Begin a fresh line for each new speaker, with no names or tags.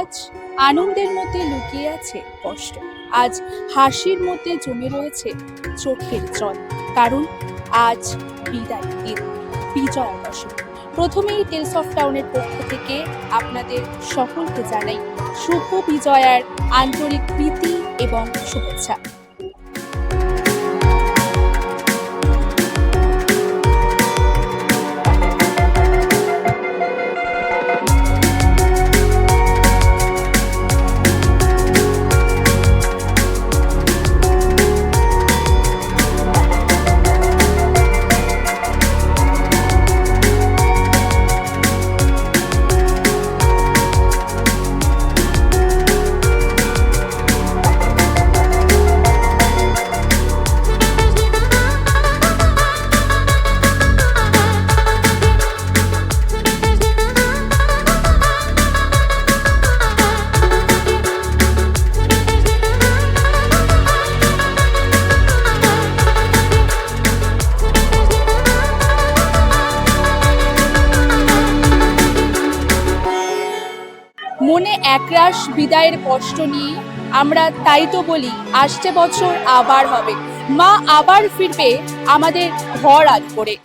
আজ আনন্দের মধ্যে লুকিয়ে আছে কষ্ট, আজ হাসির মধ্যে জমে রয়েছে চোখের জল, কারণ আজ বিদায় দিন, বিজয়া দশমী। প্রথমেই টেলস অফ টাউনের পক্ষ থেকে আপনাদের সকলকে জানাই শুভ বিজয়ার আন্তরিক প্রীতি এবং শুভেচ্ছা। মনে একরাশ বিদায়ের কষ্ট নিয়ে আমরা তাই তো বলি আসছে বছর আবার হবে, মা আবার ফিরবে আমাদের ঘর আজ করে।